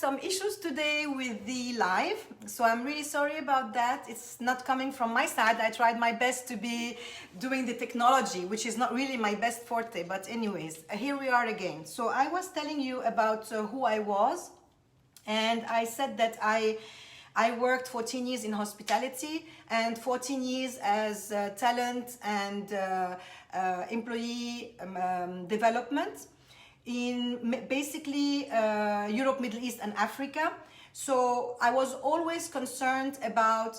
some issues today with the live, so I'm really sorry about that. It's not coming from my side. I tried my best to be doing the technology, which is not really my best forte, but anyways, here we are again. So I was telling you about who I was, and I said that I worked 14 years in hospitality and 14 years as talent and employee development in basically Europe, Middle East and Africa. So I was always concerned about,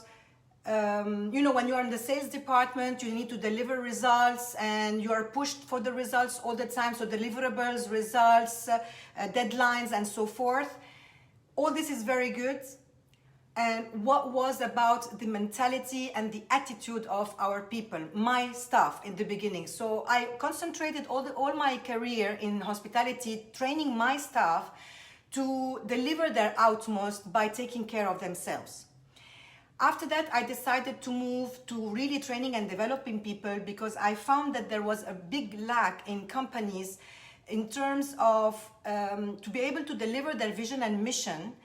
you know, when you're in the sales department, you need to deliver results and you are pushed for the results all the time. So deliverables, results, deadlines and so forth. All this is very good. And what was about the mentality and the attitude of our people, my staff in the beginning. So I concentrated all my career in hospitality, training my staff to deliver their utmost by taking care of themselves. After that, I decided to move to really training and developing people because I found that there was a big lack in companies in terms of to be able to deliver their vision and mission.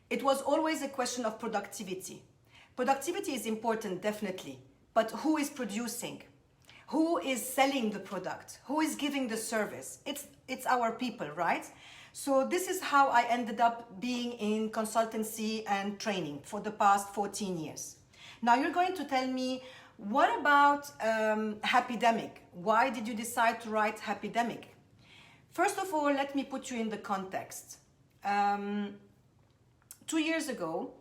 It was always a question of productivity. Productivity is important, definitely, but who is producing? Who is selling the product? Who is giving the service? It's our people, right? So this is how I ended up being in consultancy and training for the past 14 years. Now you're going to tell me, what about Happydemic? Why did you decide to write Happydemic? First of all, let me put you in the context. 2 years ago,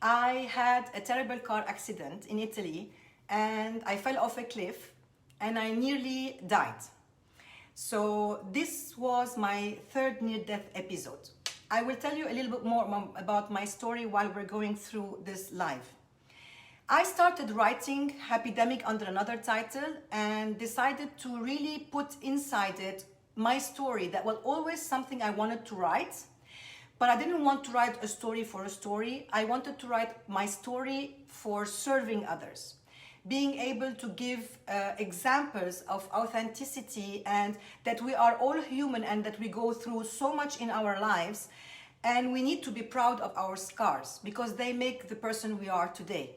I had a terrible car accident in Italy and I fell off a cliff and I nearly died. So this was my third near-death episode. I will tell you a little bit more about my story while we're going through this live. I started writing Happydemic under another title and decided to really put inside it my story. That was always something I wanted to write. But I didn't want to write a story for a story. I wanted to write my story for serving others. Being able to give examples of authenticity and that we are all human and that we go through so much in our lives and we need to be proud of our scars because they make the person we are today.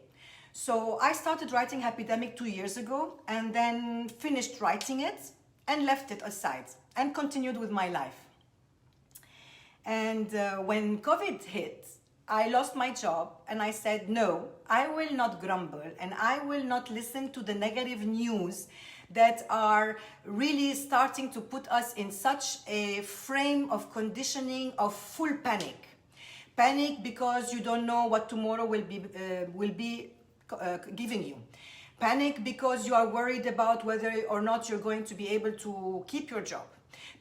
So I started writing Happydemic 2 years ago and then finished writing it and left it aside and continued with my life. And when COVID hit, I lost my job and I said, no, I will not grumble and I will not listen to the negative news that are really starting to put us in such a frame of conditioning of full panic. Panic because you don't know what tomorrow will be giving you. Panic because you are worried about whether or not you're going to be able to keep your job.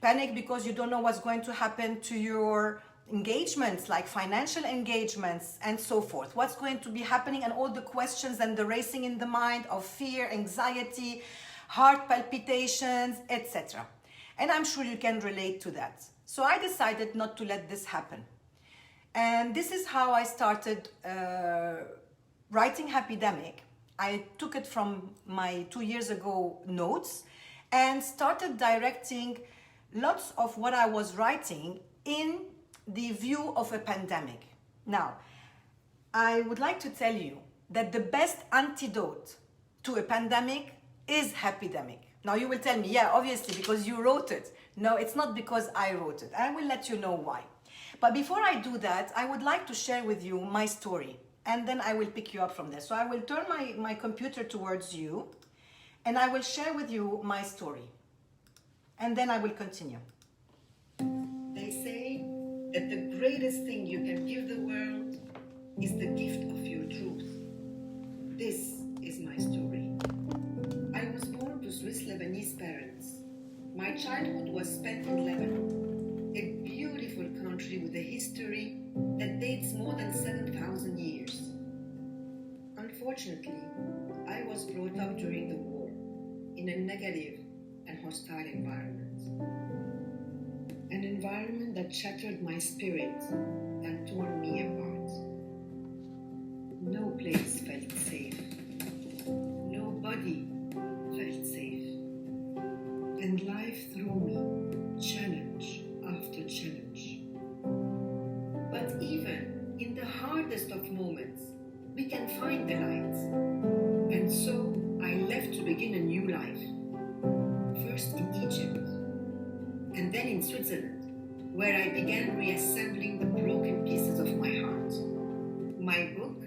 Panic because you don't know what's going to happen to your engagements, like financial engagements and so forth. What's going to be happening and all the questions and the racing in the mind of fear, anxiety, heart palpitations, etc. And I'm sure you can relate to that. So I decided not to let this happen. And this is how I started writing Happydemic. I took it from my 2 years ago notes and started directing lots of what I was writing in the view of a pandemic. Now, I would like to tell you that the best antidote to a pandemic is Happydemic. Now you will tell me, yeah, obviously, because you wrote it. No, it's not because I wrote it. I will let you know why. But before I do that, I would like to share with you my story, and then I will pick you up from there. So I will turn my computer towards you, and I will share with you my story. And then I will continue. They say that the greatest thing you can give the world is the gift of your truth. This is my story. I was born to Swiss Lebanese parents. My childhood was spent in Lebanon, a beautiful country with a history that dates more than 7,000 years. Unfortunately, I was brought up during the war in a negative and hostile environment. An environment that shattered my spirit and tore me apart. No place felt safe. Nobody felt safe. And life threw me challenge after challenge. But even find the light. And so I left to begin a new life. First in Egypt, and then in Switzerland, where I began reassembling the broken pieces of my heart. My book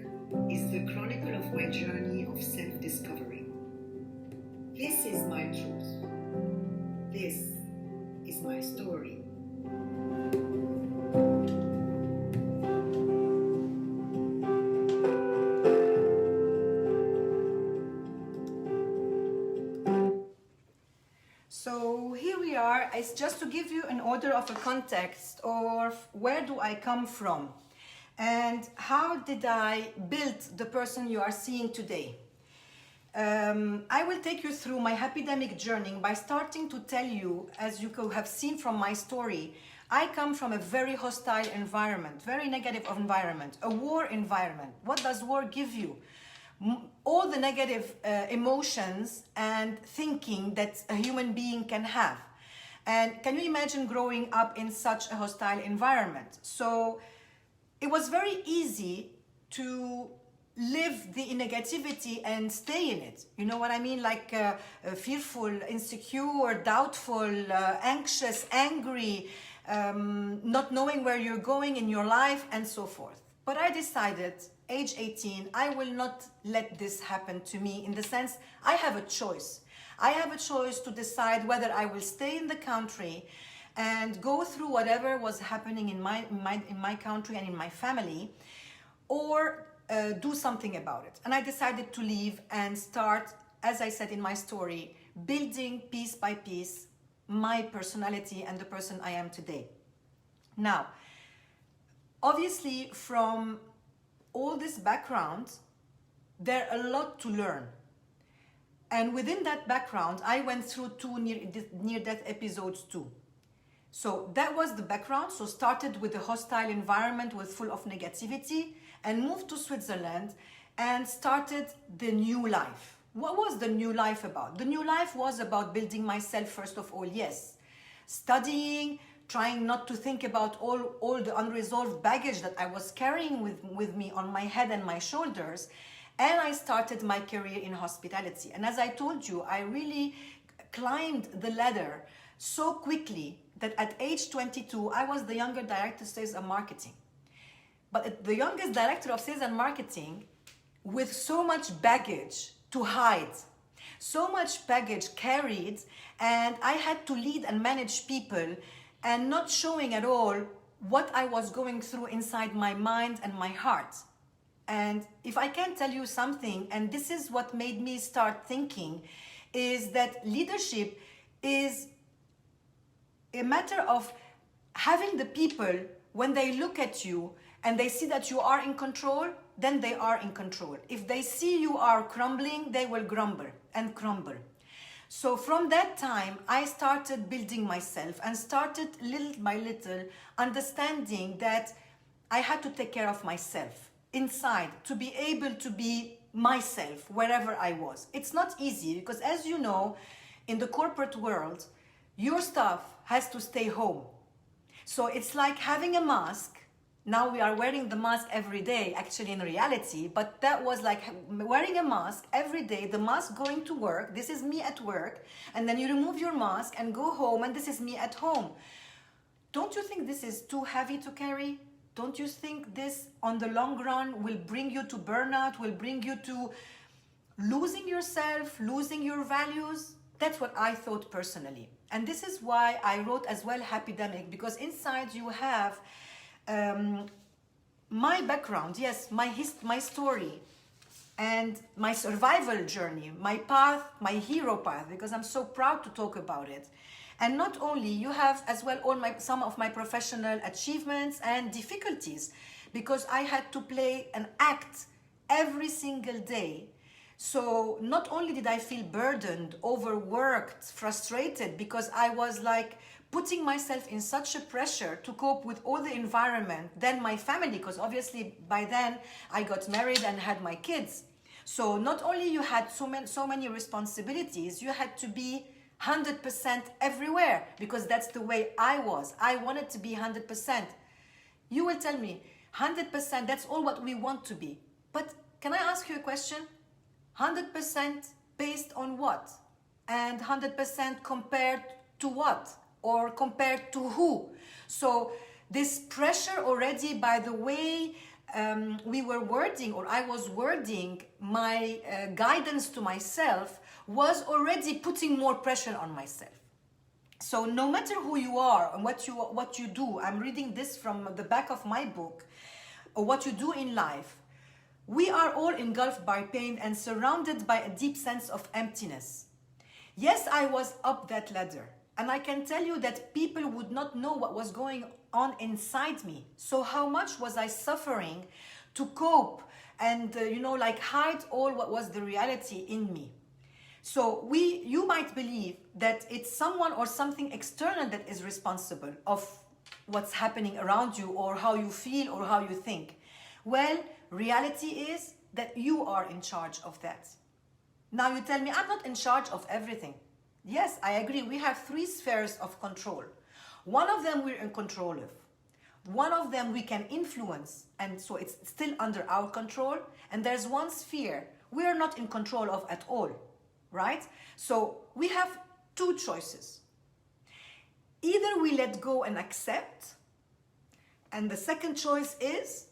is the chronicle of my journey of self-discovery. This is my truth. This is my story. So here we are. It's just to give you an order of a context of where do I come from and how did I build the person you are seeing today. I will take you through my epidemic journey by starting to tell you, as you could have seen from my story, I come from a very hostile environment, very negative environment, a war environment. What does war give you? All the negative emotions and thinking that a human being can have. And can you imagine growing up in such a hostile environment? So it was very easy to live the negativity and stay in it. You know what I mean? Like fearful, insecure, doubtful, anxious, angry, not knowing where you're going in your life and so forth. But I decided, age 18, I will not let this happen to me, in the sense I have a choice. I have a choice to decide whether I will stay in the country and go through whatever was happening in my country and in my family, or do something about it. And I decided to leave and start, as I said in my story, building piece by piece my personality and the person I am today. Now, obviously, from all this background, there are a lot to learn. And within that background, I went through 2 near-death episodes too. So that was the background. So started with a hostile environment with full of negativity and moved to Switzerland and started the new life. What was the new life about? The new life was about building myself first of all, yes. Studying, trying not to think about all the unresolved baggage that I was carrying with me on my head and my shoulders. And I started my career in hospitality. And as I told you, I really climbed the ladder so quickly that at age 22, I was the younger director of sales and marketing. But the youngest director of sales and marketing with so much baggage to hide, so much baggage carried, and I had to lead and manage people and not showing at all what I was going through inside my mind and my heart. And if I can tell you something, and this is what made me start thinking, is that leadership is a matter of having the people, when they look at you and they see that you are in control, then they are in control. If they see you are crumbling, they will grumble and crumble. So from that time, I started building myself and started little by little understanding that I had to take care of myself inside to be able to be myself wherever I was. It's not easy because, as you know, in the corporate world, your stuff has to stay home. So it's like having a mask. Now we are wearing the mask every day, actually in reality, but that was like wearing a mask every day, the mask going to work, this is me at work, and then you remove your mask and go home and this is me at home. Don't you think this is too heavy to carry? Don't you think this on the long run will bring you to burnout, will bring you to losing yourself, losing your values? That's what I thought personally. And this is why I wrote as well Happydemic, because inside you have my background, yes, my story and my survival journey, my path, my hero path, because I'm so proud to talk about it. And not only, you have as well some of my professional achievements and difficulties, because I had to play and act every single day. So not only did I feel burdened, overworked, frustrated, because I was like putting myself in such a pressure to cope with all the environment, then my family, because obviously by then I got married and had my kids. So not only you had so many responsibilities, you had to be 100% everywhere, because that's the way I was. I wanted to be 100%. You will tell me, 100%, that's all what we want to be. But Can I ask you a question? 100% based on what? And 100% compared to what? Or compared to who? So this pressure already, by the way we were wording, or I was wording my guidance to myself, was already putting more pressure on myself. So no matter who you are and what you do, I'm reading this from the back of my book, or what you do in life, we are all engulfed by pain and surrounded by a deep sense of emptiness. Yes, I was up that ladder, and I can tell you that people would not know what was going on inside me. So how much was I suffering to cope and hide all what was the reality in me? So you might believe that it's someone or something external that is responsible of what's happening around you, or how you feel, or how you think. Well, reality is that you are in charge of that. Now you tell me, I'm not in charge of everything. Yes, I agree. We have 3 spheres of control. One of them we're in control of. One of them we can influence, and so it's still under our control. And there's one sphere we are not in control of at all, right? So we have 2 choices. Either we let go and accept, and the second choice is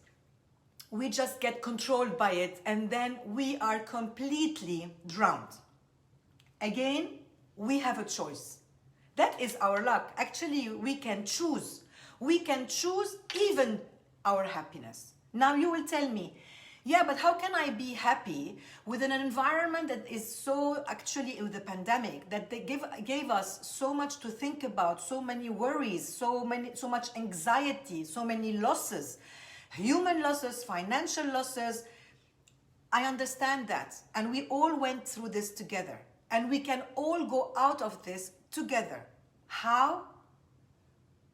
we just get controlled by it, and then we are completely drowned. Again, we have a choice. That is our luck. Actually, we can choose. We can choose even our happiness. Now you will tell me, yeah, but how can I be happy with an environment that is so, actually with the pandemic, that they gave us so much to think about, so many worries, so much anxiety, so many losses, human losses, financial losses. I understand that. And we all went through this together. And we can all go out of this together. How?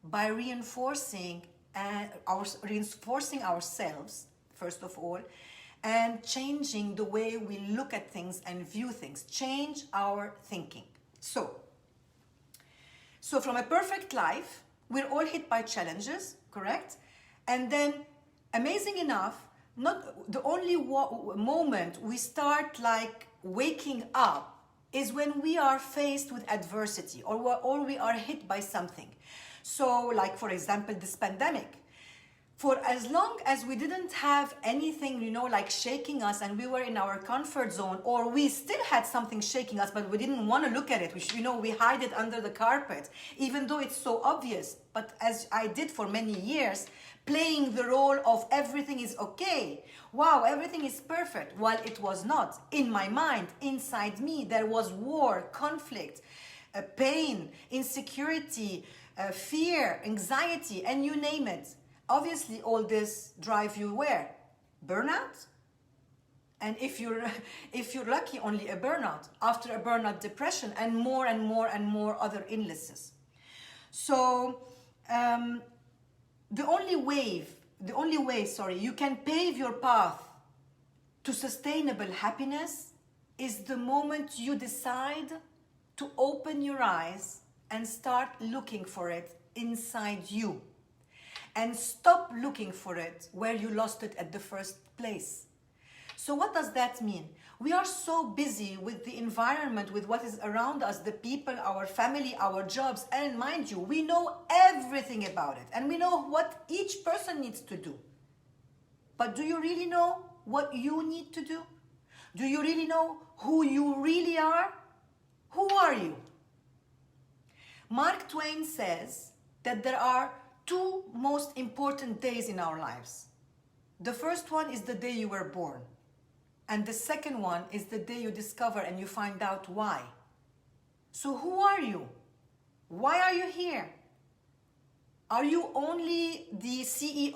By reinforcing ourselves, first of all, and changing the way we look at things and view things. Change our thinking. So from a perfect life, we're all hit by challenges, correct? And then, amazing enough, not the only moment we start like waking up is when we are faced with adversity, or we are hit by something. So like, for example, this pandemic. For as long as we didn't have anything, like shaking us, and we were in our comfort zone, or we still had something shaking us, but we didn't want to look at it. We hide it under the carpet, even though it's so obvious. But as I did for many years, playing the role of everything is okay. Wow, everything is perfect. Well, it was not. In my mind, inside me, there was war, conflict, pain, insecurity, fear, anxiety, and you name it. Obviously, all this drive you where? Burnout? And if you're lucky, only a burnout. After a burnout, depression, and more and more and more other illnesses. So the only way you can pave your path to sustainable happiness is the moment you decide to open your eyes and start looking for it inside you. And stop looking for it where you lost it at the first place. So what does that mean? We are so busy with the environment, with what is around us, the people, our family, our jobs, and mind you, we know everything about it, and we know what each person needs to do. But do you really know what you need to do? Do you really know who you really are? Who are you? Mark Twain says that there are 2 most important days in our lives. The first one is the day you were born. And the second one is the day you discover and you find out why. So who are you? Why are you here? Are you only the CEO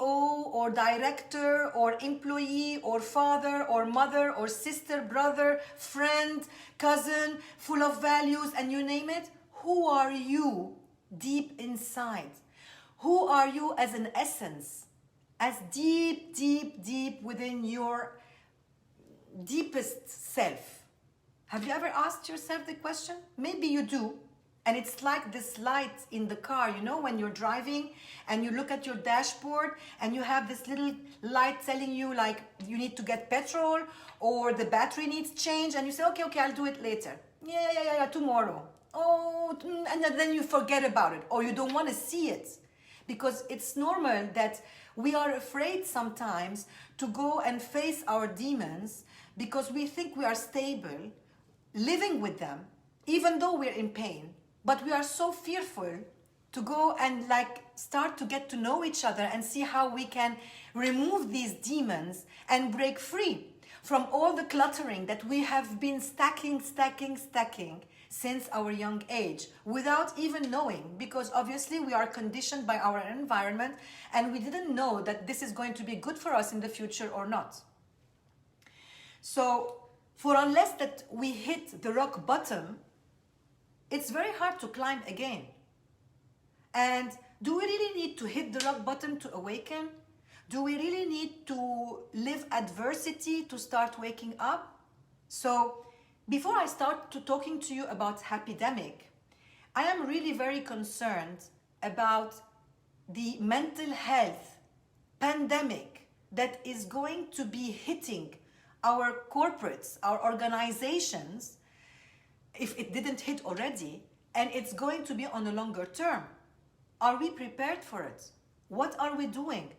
or director or employee or father or mother or sister, brother, friend, cousin, full of values, and you name it? Who are you deep inside? Who are you as an essence, as deep, deep, deep within your deepest self? Have you ever asked yourself the question? Maybe you do. And it's like this light in the car, you know, when you're driving and you look at your dashboard and you have this little light telling you like you need to get petrol or the battery needs change, and you say, okay, I'll do it later. Yeah, tomorrow. Oh, and then you forget about it, or you don't want to see it. Because it's normal that we are afraid sometimes to go and face our demons because we think we are stable, living with them, even though we're in pain. But we are so fearful to go and like start to get to know each other and see how we can remove these demons and break free from all the cluttering that we have been stacking since our young age without even knowing, because obviously we are conditioned by our environment and we didn't know that this is going to be good for us in the future or not. So for unless that we hit the rock bottom, it's very hard to climb again. And do we really need to hit the rock bottom to awaken? Do we really need to live adversity to start waking up? So before I start to talking to you about Happydemic, I am really very concerned about the mental health pandemic that is going to be hitting our corporates, our organizations, if it didn't hit already, and it's going to be on a longer term. Are we prepared for it? What are we doing?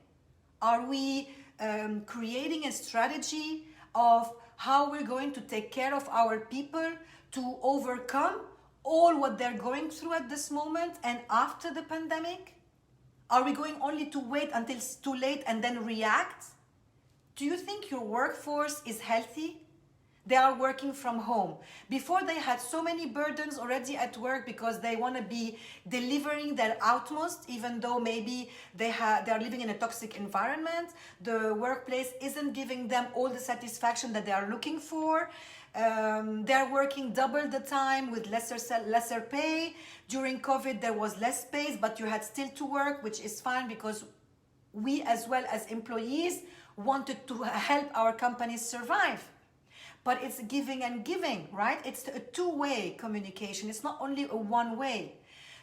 Are we creating a strategy of how we're going to take care of our people to overcome all what they're going through at this moment and after the pandemic? Are we going only to wait until it's too late and then react? Do you think your workforce is healthy? They are working from home. Before they had so many burdens already at work because they want to be delivering their utmost, even though maybe they are living in a toxic environment. The workplace isn't giving them all the satisfaction that they are looking for. They're working double the time with lesser pay. During COVID, there was less space, but you had still to work, which is fine because we as well as employees wanted to help our companies survive. But it's giving and giving, right? It's a two-way communication. It's not only a one-way.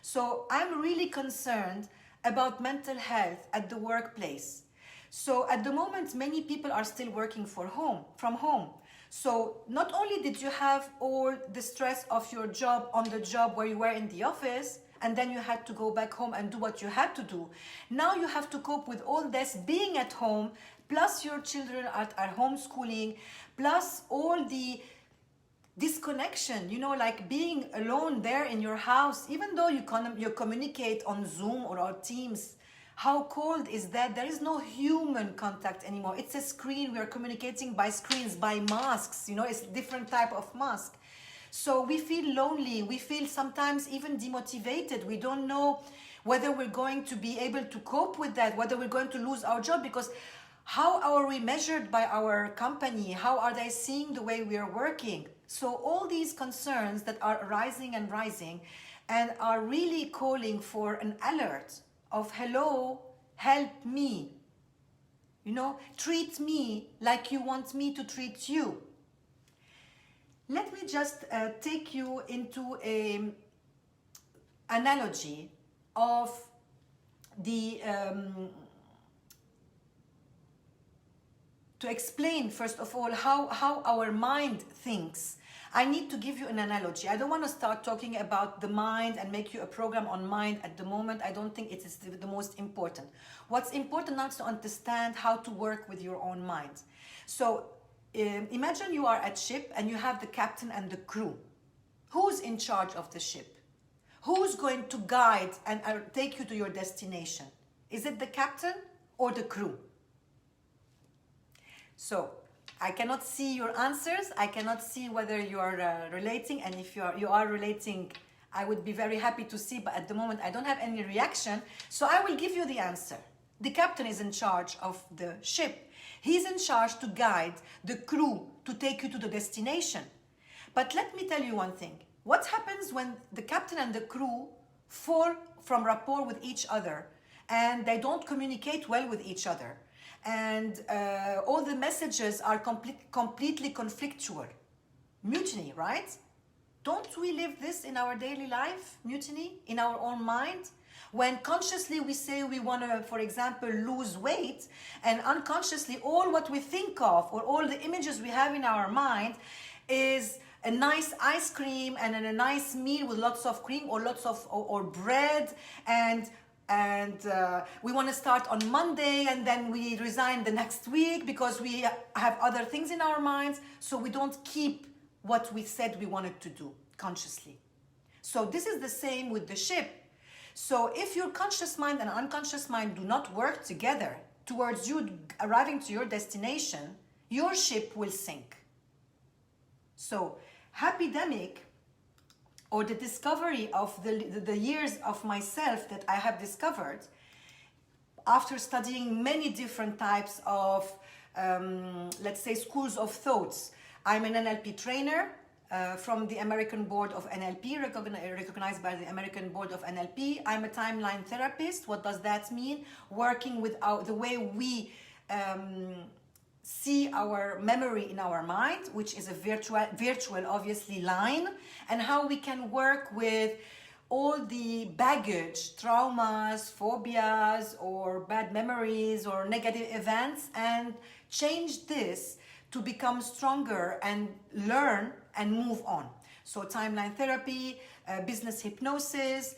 So I'm really concerned about mental health at the workplace. So at the moment, many people are still working from home. So not only did you have all the stress of your job on the job where you were in the office, and then you had to go back home and do what you had to do. Now you have to cope with all this being at home, plus your children are homeschooling, plus all the disconnection, you know, like being alone there in your house, even though you communicate on Zoom or on Teams. How cold is that? There is no human contact anymore. It's a screen. We are communicating by screens, by masks. You know, it's a different type of mask. So we feel lonely. We feel sometimes even demotivated. We don't know whether we're going to be able to cope with that, whether we're going to lose our job, because how are we measured by our company? How are they seeing the way we are working? So all these concerns that are rising and are really calling for an alert of, hello, help me. You know, treat me like you want me to treat you. Let me just take you into an analogy of the to explain, first of all, how our mind thinks. I need to give you an analogy. I don't want to start talking about the mind and make you a program on mind at the moment. I don't think it is the most important. What's important now is to understand how to work with your own mind. So imagine you are at ship and you have the captain and the crew. Who's in charge of the ship? Who's going to guide and take you to your destination? Is it the captain or the crew? So I cannot see your answers. I cannot see whether you are relating, and if you are relating, I would be very happy to see, but at the moment I don't have any reaction. So I will give you the answer. The captain is in charge of the ship. He's in charge to guide the crew to take you to the destination. But let me tell you one thing. What happens when the captain and the crew fall from rapport with each other and they don't communicate well with each other? And all the messages are completely conflictual. Mutiny, right? Don't we live this in our daily life, Mutiny, in our own mind? When consciously we say we want to, for example, lose weight, and unconsciously all what we think of or all the images we have in our mind is a nice ice cream and a nice meal with lots of cream or lots of or bread, and we want to start on Monday and then we resign the next week because we have other things in our minds, so we don't keep what we said we wanted to do consciously. So this is the same with the ship. So if your conscious mind and unconscious mind do not work together towards you arriving to your destination, your ship will sink. So Happydemic, or the discovery of the years of myself that I have discovered after studying many different types of, let's say, schools of thoughts. I'm an NLP trainer from the American Board of NLP, recognized by the American Board of NLP. I'm a timeline therapist. What does that mean? Working with the way we see our memory in our mind, which is a virtual obviously line, and how we can work with all the baggage, traumas, phobias, or bad memories or negative events, and change this to become stronger and learn and move on. So timeline therapy, business hypnosis,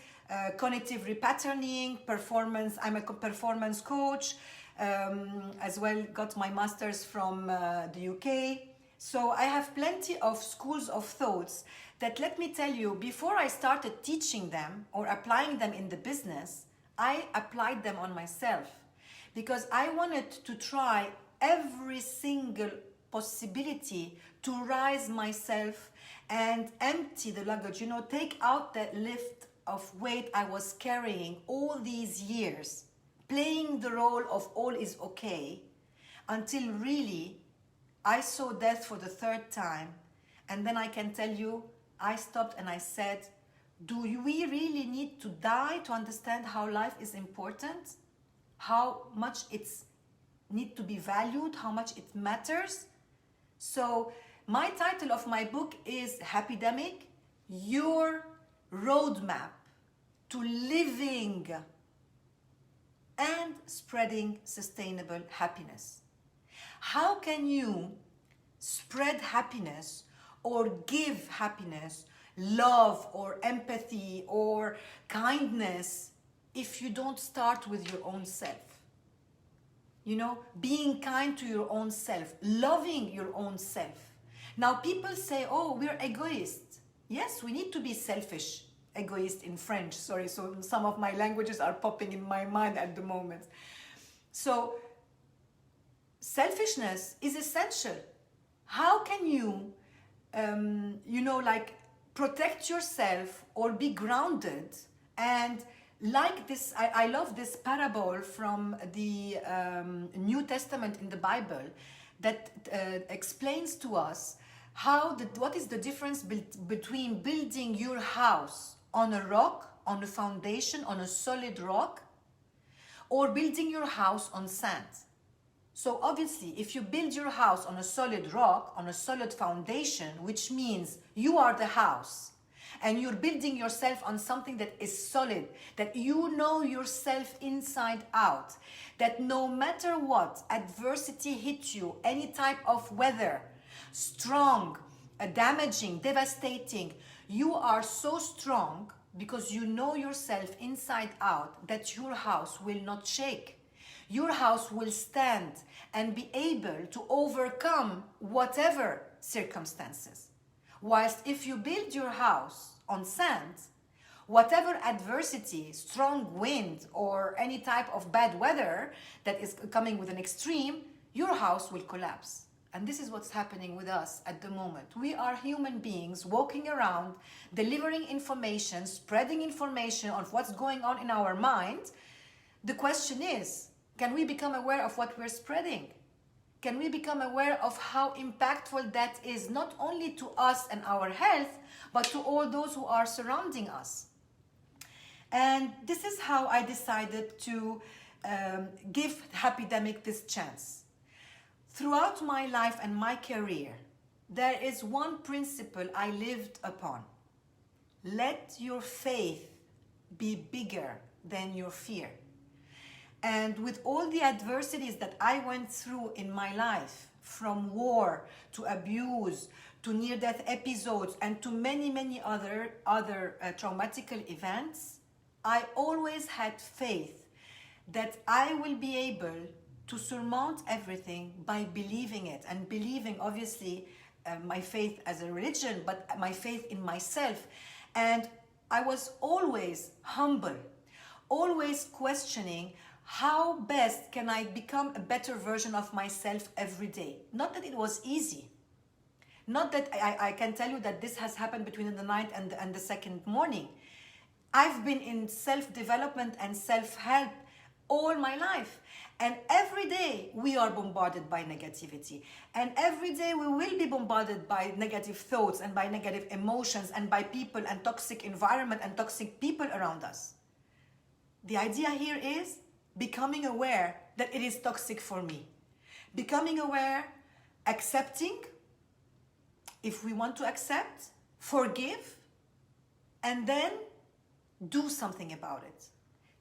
cognitive repatterning, performance. I'm a performance coach, as well got my master's from the UK. So I have plenty of schools of thoughts that, let me tell you, before I started teaching them or applying them in the business, I applied them on myself because I wanted to try every single possibility to rise myself and empty the luggage, you know, take out that lift of weight I was carrying all these years, playing the role of all is okay, until really I saw death for the third time. And then I can tell you, I stopped and I said, do we really need to die to understand how life is important? How much it's need to be valued, how much it matters? So my title of my book is Happydemic, your roadmap to living and spreading sustainable happiness. How can you spread happiness or give happiness, love or empathy or kindness if you don't start with your own self? You know, being kind to your own self, loving your own self. Now people say, oh, we're egoists. Yes, we need to be selfish. Egoist in French, sorry, so some of my languages are popping in my mind at the moment. So selfishness is essential. How can you, you know, like protect yourself or be grounded? And like this, I love this parable from the New Testament in the Bible that explains to us what is the difference between building your house on a rock, on a foundation, on a solid rock, or building your house on sand. So obviously, if you build your house on a solid rock, on a solid foundation, which means you are the house, and you're building yourself on something that is solid, that you know yourself inside out, that no matter what adversity hits you, any type of weather, strong, damaging, devastating, you are so strong because you know yourself inside out that your house will not shake. Your house will stand and be able to overcome whatever circumstances. Whilst if you build your house on sand, whatever adversity, strong wind, or any type of bad weather that is coming with an extreme, your house will collapse. And this is what's happening with us at the moment. We are human beings walking around, delivering information, spreading information on what's going on in our mind. The question is, can we become aware of what we're spreading? Can we become aware of how impactful that is, not only to us and our health, but to all those who are surrounding us? And this is how I decided to give Happydemic this chance. Throughout my life and my career, there is one principle I lived upon. let your faith be bigger than your fear. And with all the adversities that I went through in my life, from war to abuse to near-death episodes and to many other traumatic events, I always had faith that I will be able to surmount everything by believing it, and believing obviously my faith as a religion, but my faith in myself. And I was always humble, always questioning how best can I become a better version of myself every day. Not that it was easy. Not that I can tell you that this has happened between the night and the second morning. I've been in self-development and self-help all my life. And every day we are bombarded by negativity. And every day we will be bombarded by negative thoughts and by negative emotions and by people and toxic environment and toxic people around us. The idea here is becoming aware that it is toxic for me. Becoming aware, accepting, if we want to accept, forgive, and then do something about it.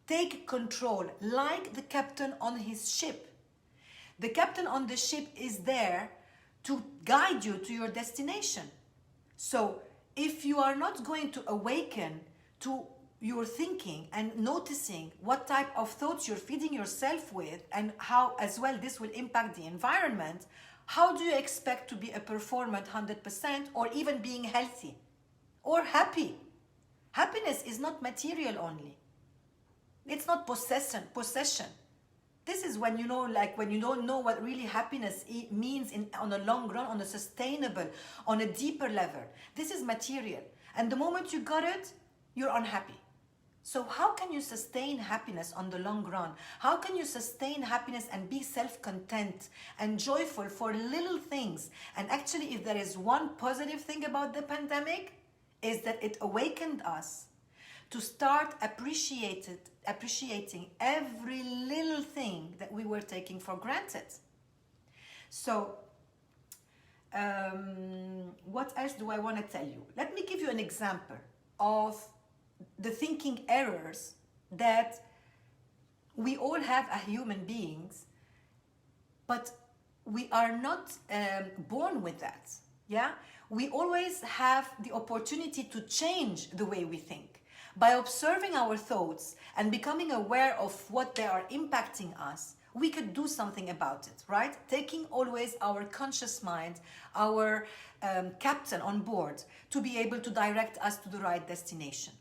Take control, like the captain on his ship. The captain on the ship is there to guide you to your destination. So if you are not going to awaken to your thinking and noticing what type of thoughts you're feeding yourself with and how as well this will impact the environment, how do you expect to be a performant 100% or even being healthy or happy? Happiness is not material only. It's not possession. This is when you know, like when you don't know what really happiness means on a long run, on a sustainable, on a deeper level. This is material. And the moment you got it, you're unhappy. So how can you sustain happiness on the long run? How can you sustain happiness and be self-content and joyful for little things? And actually, if there is one positive thing about the pandemic, is that it awakened us to start appreciating every little thing that we were taking for granted. So, what else do I want to tell you? Let me give you an example of the thinking errors that we all have as human beings, but we are not born with that. Yeah, we always have the opportunity to change the way we think by observing our thoughts and becoming aware of what they are impacting us. We could do something about it, right? Taking always our conscious mind, our captain on board, to be able to direct us to the right destination.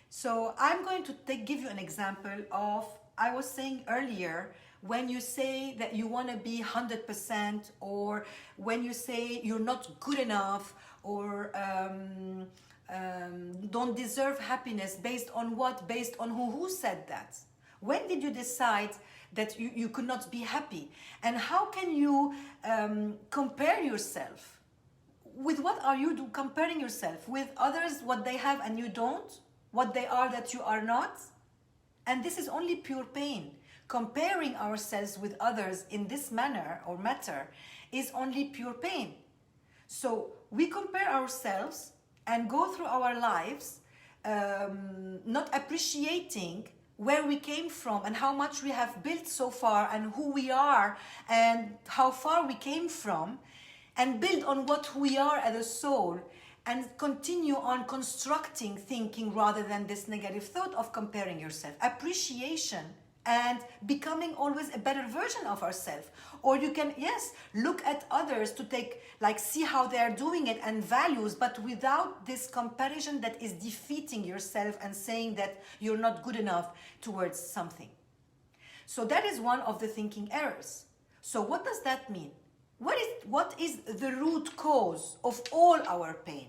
So I'm going to give you an example of, I was saying earlier, when you say that you want to be 100%, or when you say you're not good enough, or don't deserve happiness, based on what? Based on who said that? When did you decide that you could not be happy? And how can you compare yourself? With what are you comparing yourself? With others, what they have and you don't? What they are that you are not? And this is only pure pain. Comparing ourselves with others in this manner or matter is only pure pain. So we compare ourselves and go through our lives not appreciating where we came from and how much we have built so far and who we are and how far we came from, and build on what we are as a soul, and continue on constructing thinking rather than this negative thought of comparing yourself. Appreciation and becoming always a better version of ourselves. Or you can, yes, look at others to take, like, see how they are doing it and values, but without this comparison that is defeating yourself and saying that you're not good enough towards something. So that is one of the thinking errors. So what does that mean? What is the root cause of all our pain?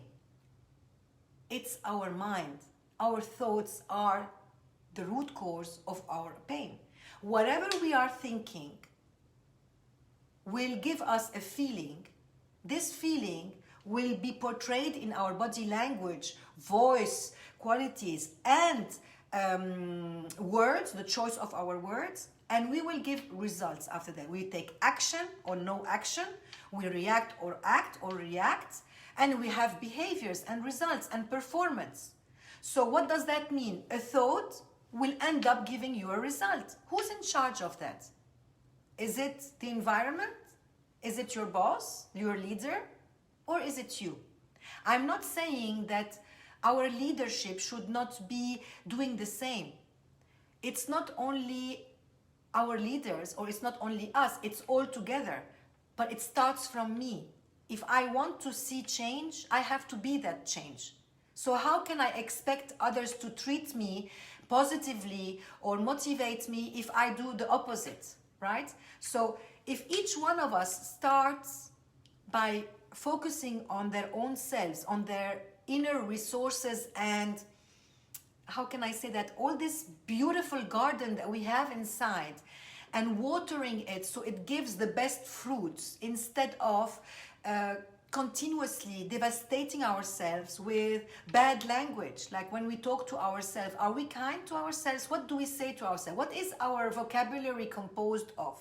It's our mind. Our thoughts are the root cause of our pain. Whatever we are thinking will give us a feeling. This feeling will be portrayed in our body language, voice, qualities, and words, the choice of our words, and we will give results after that. We take action or no action, we react or act or react, and we have behaviors and results and performance. So what does that mean? A thought will end up giving you a result. Who's in charge of that? Is it the environment? Is it your boss, your leader? Or is it you? I'm not saying that our leadership should not be doing the same. It's not only our leaders, or it's not only us, it's all together. But it starts from me. If I want to see change, I have to be that change. So how can I expect others to treat me positively or motivate me if I do the opposite, right? So if each one of us starts by focusing on their own selves, on their inner resources, and how can I say that, all this beautiful garden that we have inside, and watering it so it gives the best fruits, instead of continuously devastating ourselves with bad language. Like when we talk to ourselves, are we kind to ourselves? What do we say to ourselves? What is our vocabulary composed of?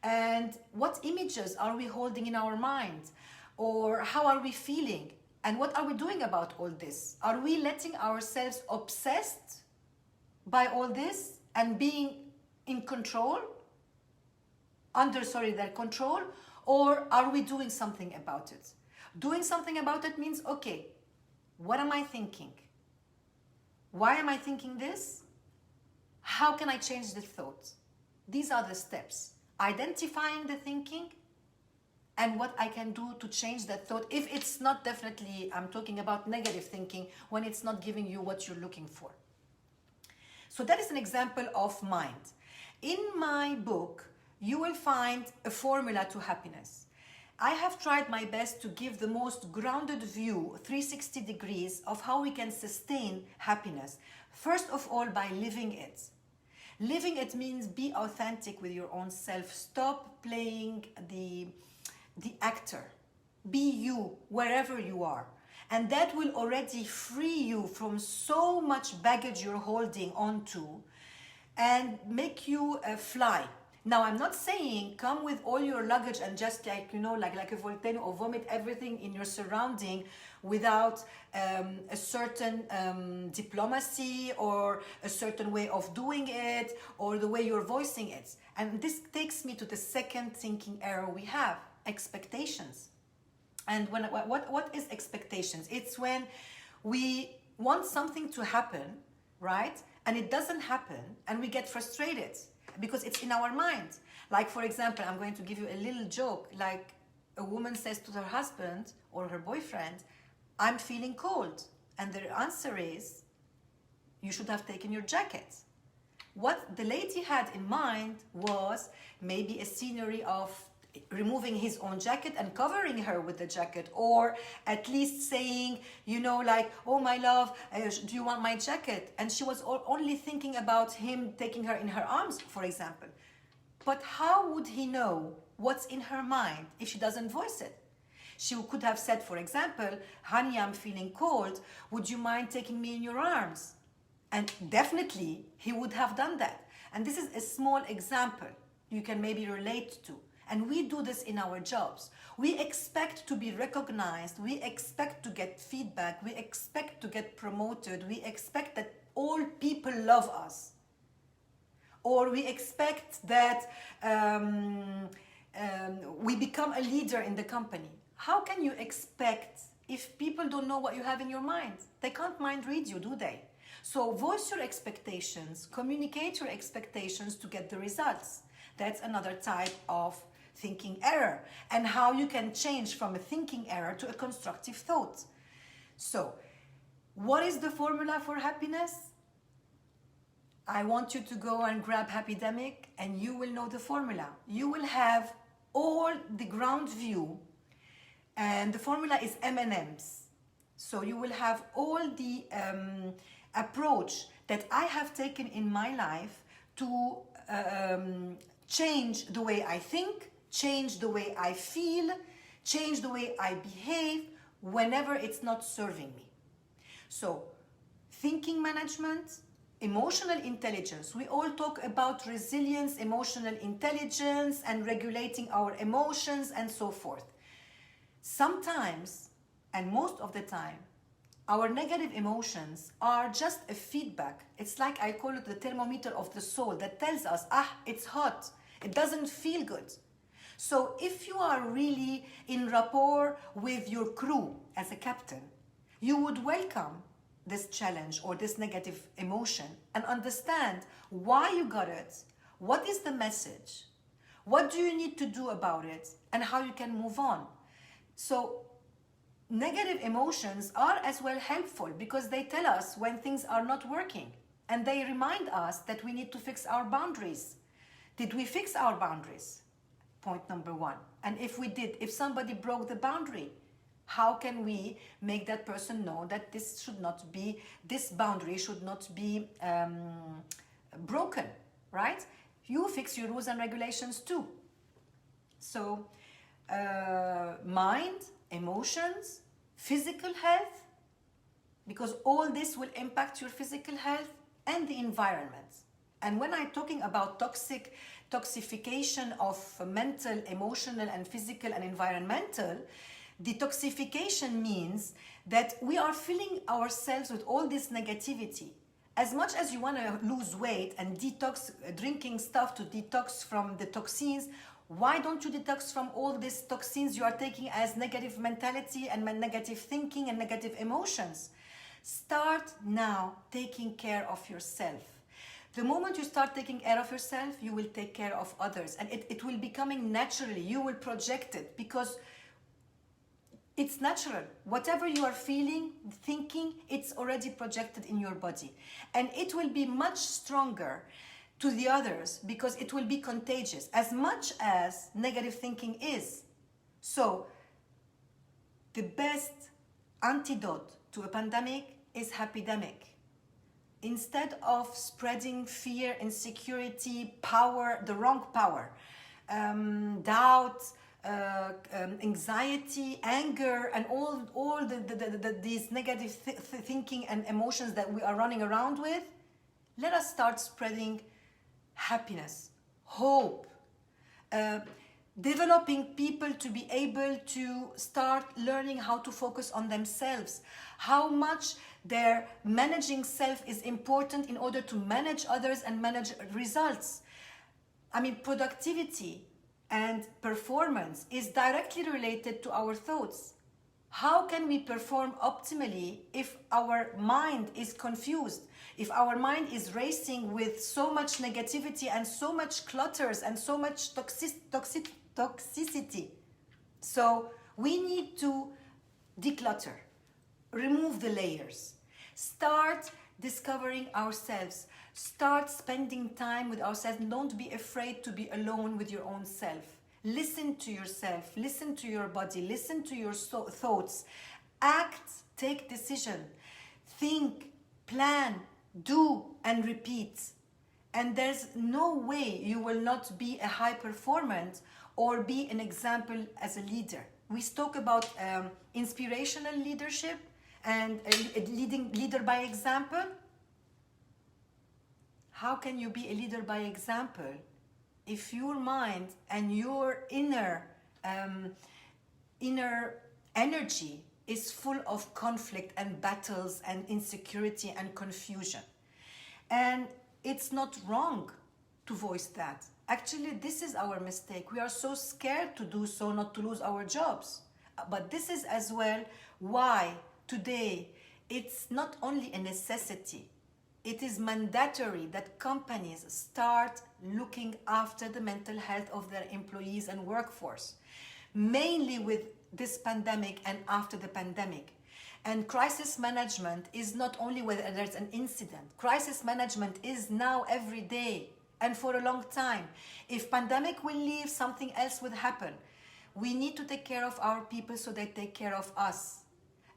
And what images are we holding in our mind? Or how are we feeling? And what are we doing about all this? Are we letting ourselves obsessed by all this and being in control, their control? Or are we doing something about it? Doing something about it means, okay, what am I thinking? Why am I thinking this? How can I change the thought? These are the steps. Identifying the thinking and what I can do to change that thought. If it's not, definitely, I'm talking about negative thinking, when it's not giving you what you're looking for. So that is an example of mind. In my book, you will find a formula to happiness. I have tried my best to give the most grounded view, 360 degrees, of how we can sustain happiness. First of all, by living it. Living it means be authentic with your own self. Stop playing the actor. Be you wherever you are. And that will already free you from so much baggage you're holding onto and make you fly. Now, I'm not saying come with all your luggage and just like a volcano, or vomit everything in your surrounding without a certain diplomacy or a certain way of doing it or the way you're voicing it. And this takes me to the second thinking error we have, expectations. And what is expectations? It's when we want something to happen, right? And it doesn't happen and we get frustrated because it's in our mind. Like, for example, I'm going to give you a little joke. Like, a woman says to her husband or her boyfriend, I'm feeling cold. And the answer is, you should have taken your jacket. What the lady had in mind was maybe a scenery of removing his own jacket and covering her with the jacket, or at least saying, like, oh my love, do you want my jacket? And she was only thinking about him taking her in her arms, for example. But how would he know what's in her mind if she doesn't voice it? She could have said, for example, honey, I'm feeling cold, would you mind taking me in your arms? And definitely he would have done that. And this is a small example you can maybe relate to. And we do this in our jobs. We expect to be recognized. We expect to get feedback. We expect to get promoted. We expect that all people love us. Or we expect that we become a leader in the company. How can you expect if people don't know what you have in your mind? They can't mind read you, do they? So voice your expectations, communicate your expectations to get the results. That's another type of thinking error, and how you can change from a thinking error to a constructive thought. So, what is the formula for happiness? I want you to go and grab Happydemic and you will know the formula. You will have all the ground view, and the formula is M&Ms. So you will have all the approach that I have taken in my life to change the way I think, change the way I feel, change the way I behave whenever it's not serving me. So, thinking management, emotional intelligence. We all talk about resilience, emotional intelligence, and regulating our emotions and so forth. Sometimes, and most of the time, our negative emotions are just a feedback. It's like I call it the thermometer of the soul that tells us, it's hot, it doesn't feel good. So if you are really in rapport with your crew as a captain, you would welcome this challenge or this negative emotion and understand why you got it, what is the message, what do you need to do about it, and how you can move on. So negative emotions are as well helpful because they tell us when things are not working, and they remind us that we need to fix our boundaries. Did we fix our boundaries? Point number one. And if we did, if somebody broke the boundary, how can we make that person know that this boundary should not be broken, right? You fix your rules and regulations too. So mind, emotions, physical health, because all this will impact your physical health and the environment. And when I'm talking about toxification of mental, emotional, and physical and environmental, detoxification means that we are filling ourselves with all this negativity. As much as you want to lose weight and detox, drinking stuff to detox from the toxins, why don't you detox from all these toxins you are taking as negative mentality and negative thinking and negative emotions? Start now taking care of yourself. The moment you start taking care of yourself, you will take care of others, and it will be coming naturally. You will project it because it's natural. Whatever you are feeling, thinking, it's already projected in your body. And it will be much stronger to the others because it will be contagious, as much as negative thinking is. So, the best antidote to a pandemic is happydemic. Instead of spreading fear, insecurity, power, the wrong power, doubt, anxiety, anger, and all these negative thinking and emotions that we are running around with, let us start spreading happiness, hope, developing people to be able to start learning how to focus on themselves, how much their managing self is important in order to manage others and manage results. I mean, productivity and performance is directly related to our thoughts. How can we perform optimally if our mind is confused, if our mind is racing with so much negativity and so much clutters and so much toxicity? So we need to declutter, remove the layers, start discovering ourselves, start spending time with ourselves. Don't be afraid to be alone with your own self. Listen to yourself, listen to your body, listen to your thoughts, act, take decision, think, plan, do, and repeat. And there's no way you will not be a high performant or be an example as a leader. We spoke about inspirational leadership and leader by example. How can you be a leader by example if your mind and your inner energy is full of conflict and battles and insecurity and confusion? And it's not wrong to voice that. Actually, this is our mistake. We are so scared to do so, not to lose our jobs. But this is as well why today it's not only a necessity, it is mandatory that companies start looking after the mental health of their employees and workforce, mainly with this pandemic and after the pandemic. And crisis management is not only when there's an incident. Crisis management is now every day and for a long time. If pandemic will leave, something else would happen. We need to take care of our people so they take care of us.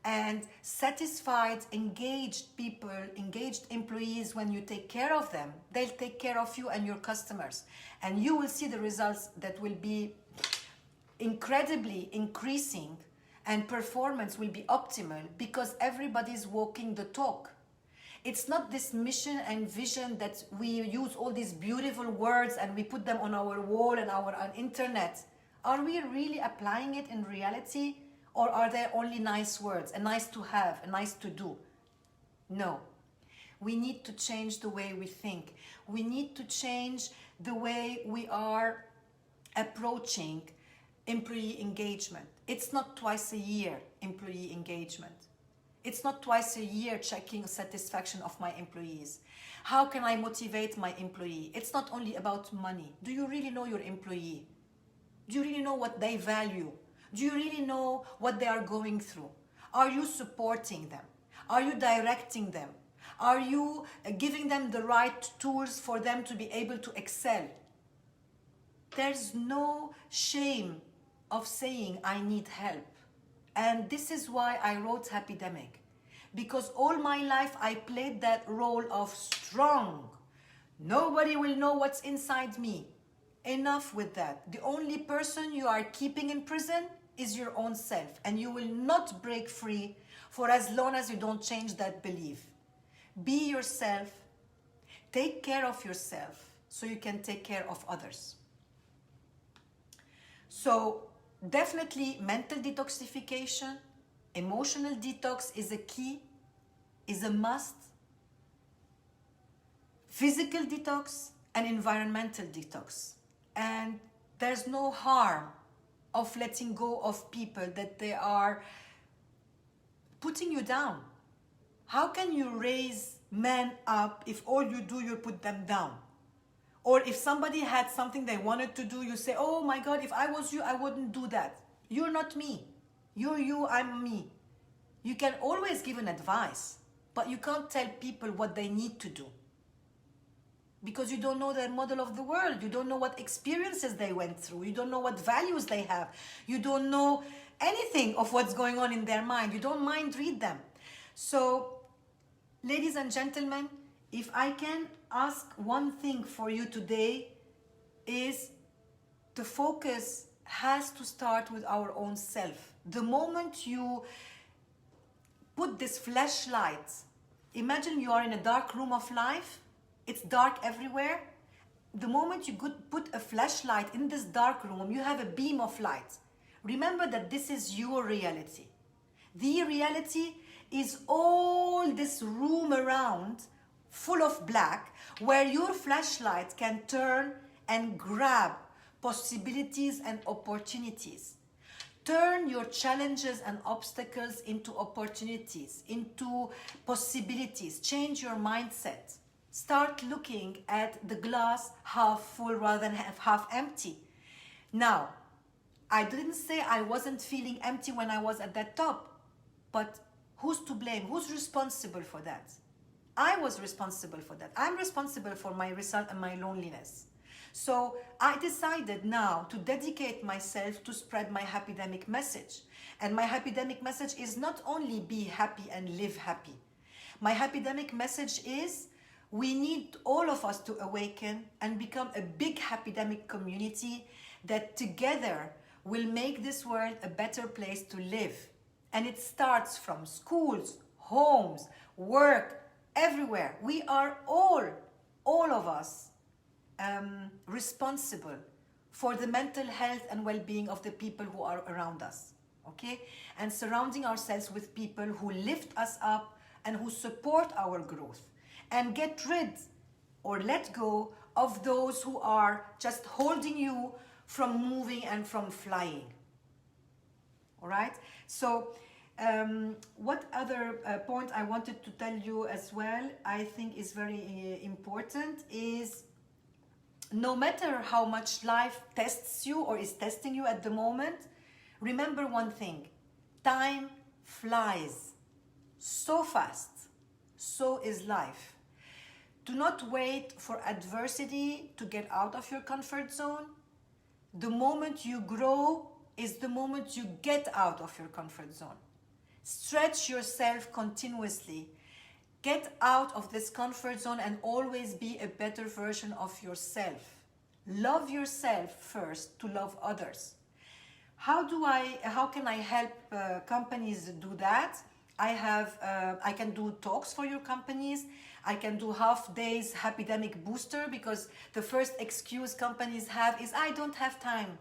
And satisfied, engaged people, engaged employees, when you take care of them, they'll take care of you and your customers. And you will see the results that will be incredibly increasing, and performance will be optimal because everybody's walking the talk. It's not this mission and vision that we use all these beautiful words and we put them on our wall and our internet. Are we really applying it in reality? Or are they only nice words, a nice to have, a nice to do? No. We need to change the way we think. We need to change the way we are approaching employee engagement. It's not twice a year employee engagement. It's not twice a year checking satisfaction of my employees. How can I motivate my employee? It's not only about money. Do you really know your employee? Do you really know what they value? Do you really know what they are going through? Are you supporting them? Are you directing them? Are you giving them the right tools for them to be able to excel? There's no shame of saying I need help. And this is why I wrote Happydemic. Because all my life I played that role of strong. Nobody will know what's inside me. Enough with that. The only person you are keeping in prison is your own self. And you will not break free for as long as you don't change that belief. Be yourself. Take care of yourself so you can take care of others. So definitely mental detoxification, emotional detox is a key, is a must. Physical detox and environmental detox. And there's no harm of letting go of people that they are putting you down. How can you raise men up if all you do, you put them down? Or if somebody had something they wanted to do, you say, oh my God, if I was you, I wouldn't do that. You're not me. You're you, I'm me. You can always give an advice, but you can't tell people what they need to do. Because you don't know their model of the world. You don't know what experiences they went through. You don't know what values they have. You don't know anything of what's going on in their mind. You don't mind read them. So, ladies and gentlemen, if I can ask one thing for you today is the focus has to start with our own self. The moment you put this flashlight, imagine you are in a dark room of life, it's dark everywhere. The moment you put a flashlight in this dark room, you have a beam of light. Remember that this is your reality. The reality is all this room around full of black where your flashlight can turn and grab possibilities and opportunities. Turn your challenges and obstacles into opportunities, into possibilities. Change your mindset. Start looking at the glass half full rather than half empty. Now, I didn't say I wasn't feeling empty when I was at that top, but who's to blame? Who's responsible for that? I was responsible for that. I'm responsible for my result and my loneliness. So I decided now to dedicate myself to spread my Happydemic message. And my Happydemic message is not only be happy and live happy. My Happydemic message is we need all of us to awaken and become a big Happydemic community that together will make this world a better place to live. And it starts from schools, homes, work, everywhere. We are all of us, responsible for the mental health and well-being of the people who are around us, okay? And surrounding ourselves with people who lift us up and who support our growth, and get rid or let go of those who are just holding you from moving and from flying. All right? So what other point I wanted to tell you as well, I think is very important, is no matter how much life tests you or is testing you at the moment, remember one thing: time flies so fast, so is life. Do not wait for adversity to get out of your comfort zone. The moment you grow is the moment you get out of your comfort zone. Stretch yourself continuously. Get out of this comfort zone and always be a better version of yourself. Love yourself first to love others. How can I help companies do that? I can do talks for your companies. I can do half days Happydemic booster, because the first excuse companies have is I don't have time.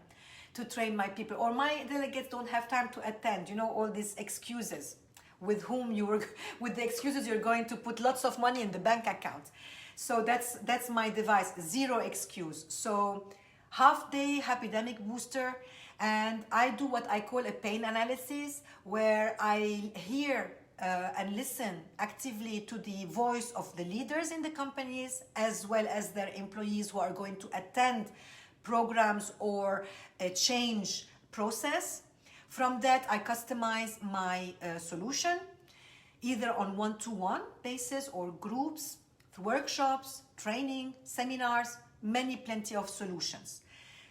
to train my people, or my delegates don't have time to attend. You know, all these excuses with whom you were, with the excuses you're going to put lots of money in the bank account. So that's my device, zero excuse. So half day Happydemic booster, and I do what I call a pain analysis, where I hear and listen actively to the voice of the leaders in the companies, as well as their employees who are going to attend programs or a change process. From that, I customize my solution, either on one-to-one basis or groups, workshops, training, seminars, plenty of solutions.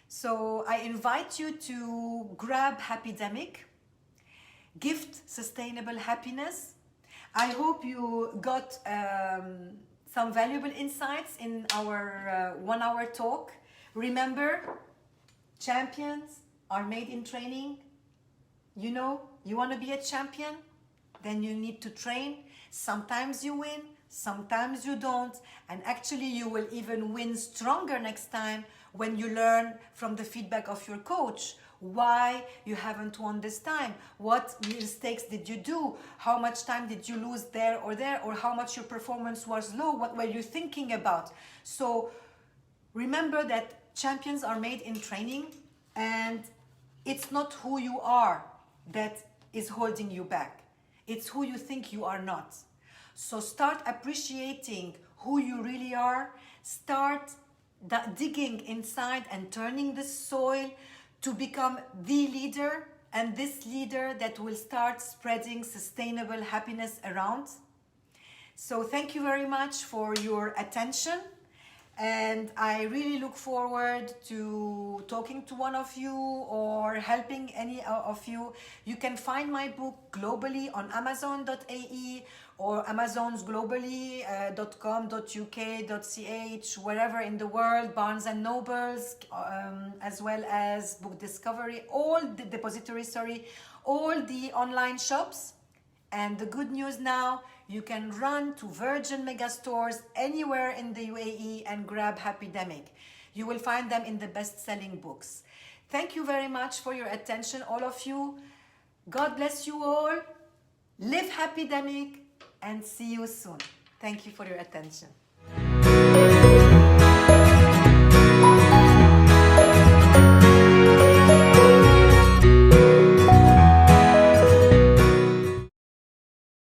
So I invite you to grab Happydemic, gift sustainable happiness. I hope you got some valuable insights in our 1 hour talk. Remember, champions are made in training. You know, you want to be a champion? Then you need to train. Sometimes you win, sometimes you don't. And actually, you will even win stronger next time when you learn from the feedback of your coach why you haven't won this time, what mistakes did you do, how much time did you lose there, or how much your performance was low, what were you thinking about. So remember that champions are made in training, and it's not who you are that is holding you back. It's who you think you are not. So start appreciating who you really are. Start digging inside and turning the soil to become the leader, and this leader that will start spreading sustainable happiness around. So thank you very much for your attention. And I really look forward to talking to one of you or helping any of you. You can find my book globally on Amazon.ae or Amazon's globally.com.uk.ch, wherever in the world, Barnes and Nobles, as well as Book Discovery, all the depositories, all the online shops. And the good news now, you can run to Virgin Megastores anywhere in the UAE and grab Happydemic. You will find them in the best-selling books. Thank you very much for your attention, all of you. God bless you all. Live Happydemic, and see you soon. Thank you for your attention.